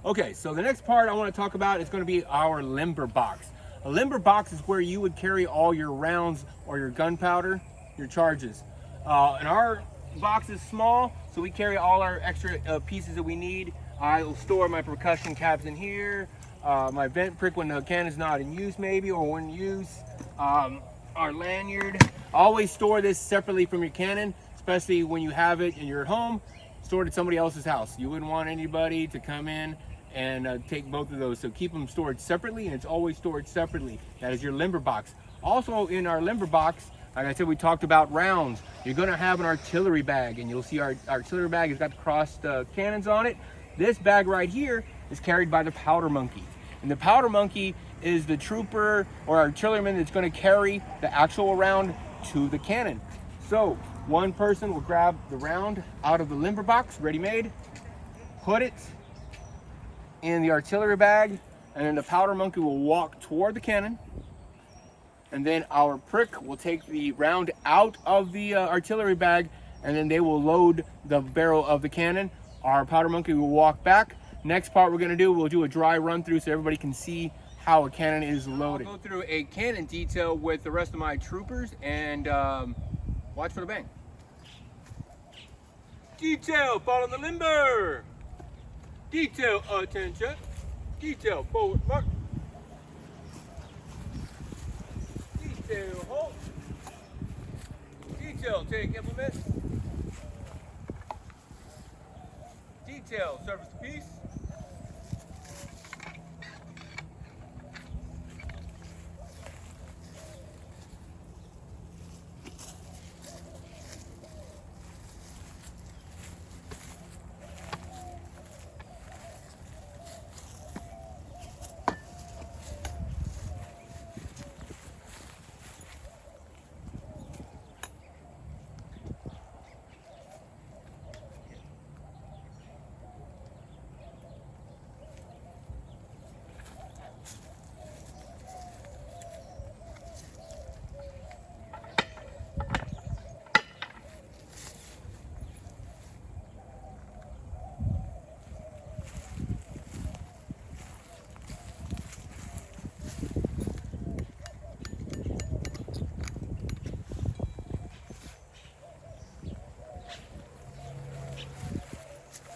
Okay, so the next part I want to talk about is going to be our limber box. A limber box is where you would carry all your rounds or your gunpowder, your charges. And our box is small, so we carry all our extra pieces that we need. I will store my percussion caps in here, my vent prick when the cannon's not in use maybe, or when in use, our lanyard. Always store this separately from your cannon, especially when you have it and you're at home. Store it at somebody else's house. You wouldn't want anybody to come in and take both of those. So keep them stored separately, and it's always stored separately. That is your limber box. Also in our limber box, like I said, we talked about rounds. You're gonna have an artillery bag, and you'll see our artillery bag has got the crossed cannons on it. This bag right here is carried by the powder monkey. And the powder monkey is the trooper or artilleryman that's gonna carry the actual round to the cannon. So one person will grab the round out of the limber box, ready-made, put it in the artillery bag, and then the powder monkey will walk toward the cannon, and then our prick will take the round out of the artillery bag, and then they will load the barrel of the cannon. Our powder monkey will walk back. Next part we're going to do, we'll do a dry run through so everybody can see how a cannon is loaded. I'll go through a cannon detail with the rest of my troopers, and watch for the bang. Detail, follow the limber. Detail, attention. Detail, forward mark. Detail, halt. Detail, take implements. Detail, service to piece.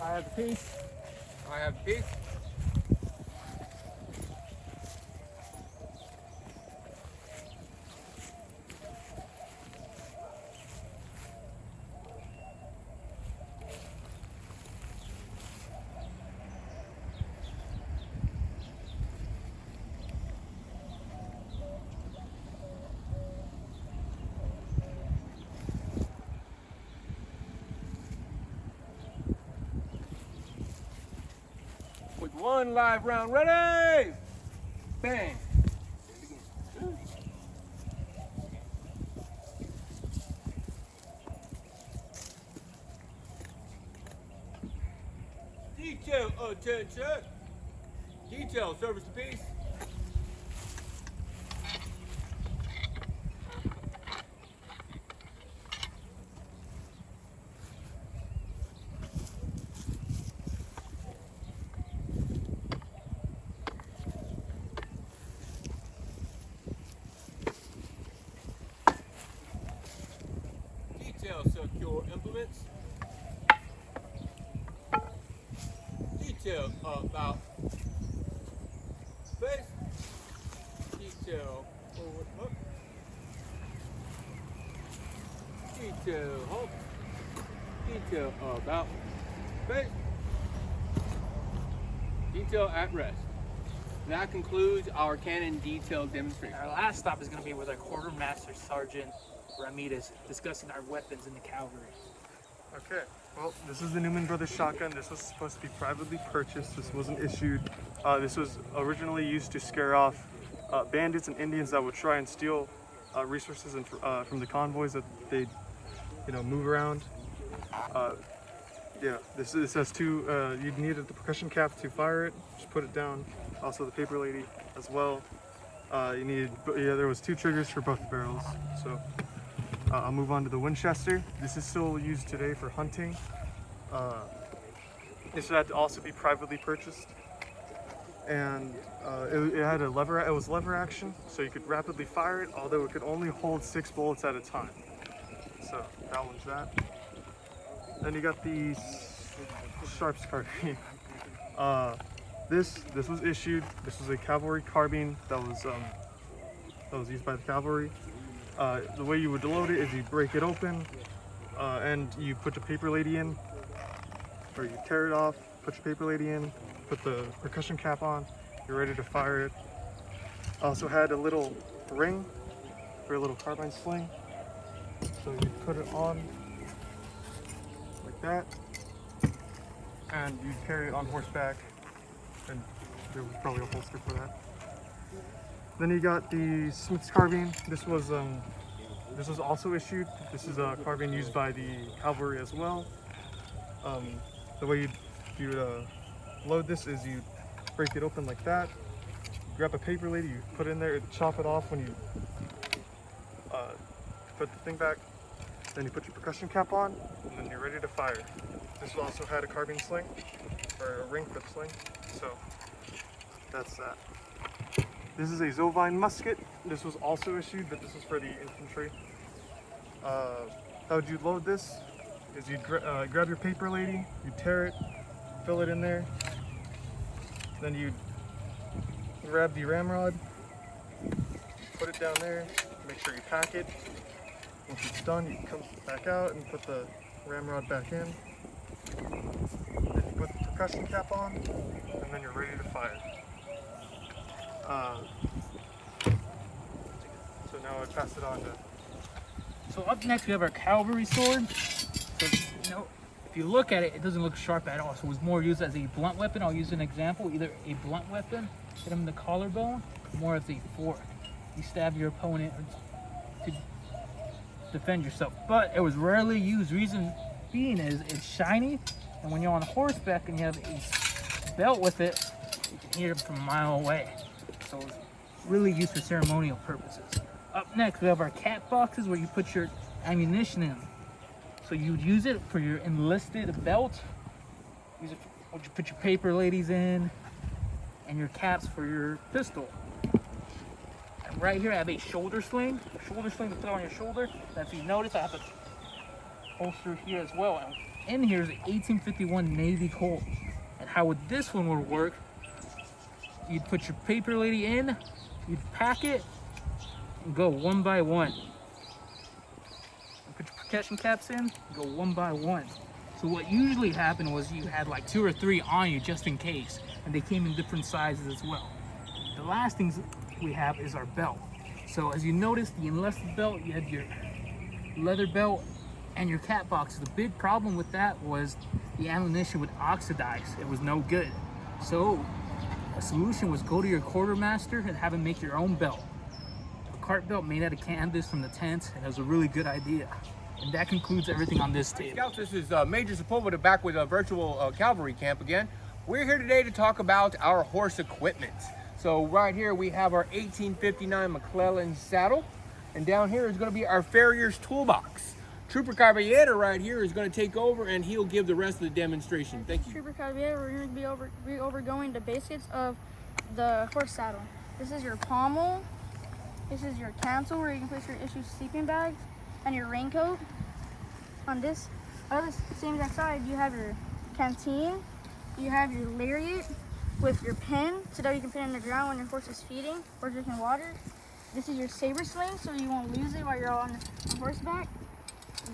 I have the piece. I have the piece. With one live round ready, bang. Detail, attention. Detail, service to piece. Detail, secure implements. Detail, about face. Detail, forward hook. Detail, halt. Detail, about face. Detail at rest. That concludes our cannon detail demonstration. Our last stop is going to be with our Quartermaster Sergeant Ramirez, discussing our weapons in the cavalry. Okay, well, this is the Newman Brothers shotgun. This was supposed to be privately purchased. This wasn't issued. This was originally used to scare off bandits and Indians that would try and steal resources and, from the convoys that they, move around. Yeah, this has two. You needed the percussion cap to fire it. Just put it down. Also the paper lady as well. There was two triggers for both barrels. So I'll move on to the Winchester. This is still used today for hunting. This had to also be privately purchased. and it had a lever. It was lever action, so you could rapidly fire it, although it could only hold 6 bullets at a time. So that one's that. Then you got the Sharps carbine. This was issued. This was a cavalry carbine that was used by the cavalry. The way you would load it is you break it open, and you put the paper lady in, or you tear it off, put your paper lady in, put the percussion cap on, you're ready to fire it. Also had a little ring for a little carbine sling, so you put it on like that, and you carry it on horseback, and there was probably a holster for that. Then you got the Smith's carbine. This was also issued. This is a carbine used by the cavalry as well. The way you load this is you break it open like that. Grab a paper lady, you put it in there, chop it off when you put the thing back. Then you put your percussion cap on, and then you're ready to fire. This also had a carbine sling, or a ring for the sling. So that's that. This is a Zovine musket. This was also issued, but this is for the infantry. How would you load this? Is you'd grab your paper lady, you tear it, fill it in there. Then you'd grab the ramrod, put it down there, make sure you pack it. Once it's done, you come back out and put the ramrod back in. Then you put the percussion cap on, and then you're ready to fire. So now I pass it on to. So up next we have our cavalry sword. So, you know, if you look at it, it doesn't look sharp at all. So it was more used as a blunt weapon. I'll use an example, either a blunt weapon, hit him in the collarbone, more as a fork. You stab your opponent to defend yourself. But it was rarely used. Reason being is it's shiny, and when you're on horseback and you have a belt with it, you can hear it from a mile away. So it's really used for ceremonial purposes. Up next, we have our cap boxes where you put your ammunition in. So you would use it for your enlisted belt. Use it for, you put your paper ladies in, and your caps for your pistol. And right here, I have a shoulder sling. Shoulder sling to put on your shoulder. And if you notice, I have a holster here as well. And in here is an 1851 Navy Colt. And how would this one would work? You'd put your paper lady in, you'd pack it, and go one by one. And put your percussion caps in, go one by one. So what usually happened was you had like 2 or 3 on you just in case, and they came in different sizes as well. The last things we have is our belt. So as you notice, the enlisted belt, you had your leather belt and your cap box. The big problem with that was the ammunition would oxidize. It was no good. So a solution was go to your quartermaster and have him make your own belt. A cart belt made out of canvas from the tent, and it was a really good idea. And that concludes everything on this table. Scouts, this is Major Sepulveda back with a virtual cavalry camp again. We're here today to talk about our horse equipment. So right here we have our 1859 McClellan saddle, and down here is going to be our farrier's toolbox. Trooper Caballero right here is going to take over, and he'll give the rest of the demonstration. Thank you. Trooper Caballero, we're going to be overgoing the basics of the horse saddle. This is your pommel. This is your cantle where you can place your issue sleeping bags and your raincoat. On this other same exact side, you have your canteen. You have your lariat with your pin, so that you can put it in the ground when your horse is feeding or drinking water. This is your saber sling, so you won't lose it while you're on horseback.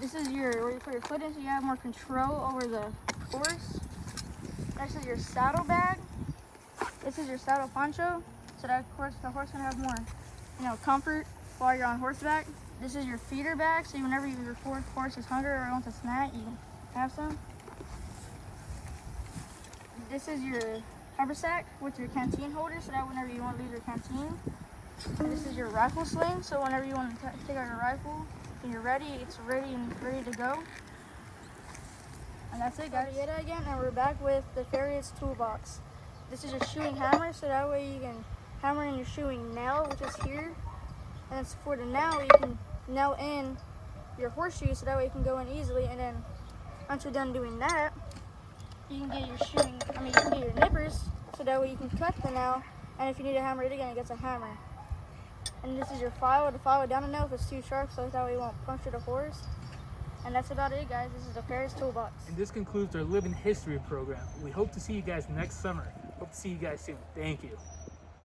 This is where you put your foot in, so you have more control over the horse. Next is your saddle bag. This is your saddle poncho, so that of course the horse can have more, comfort while you're on horseback. This is your feeder bag, so whenever your horse is hungry or wants a snack, you can have some. This is your haversack with your canteen holder, so that whenever you want to leave your canteen. And this is your rifle sling, so whenever you want to take out your rifle, when you're ready, it's ready to go. And that's it, guys. Yet again, and we're back with the farrier's toolbox. This is your shoeing hammer, so that way you can hammer in your shoeing nail, which is here. And it's for the nail, you can nail in your horseshoe, so that way you can go in easily. And then once you're done doing that, you can get your shooting, you can get your nippers, so that way you can cut the nail, and if you need to hammer it again, it gets a hammer. And this is your file to file it down the nail if it's too sharp, so that way you won't puncture the horse. And that's about it, guys. This is the Ferris Toolbox. And this concludes our Living History program. We hope to see you guys next summer. Hope to see you guys soon. Thank you.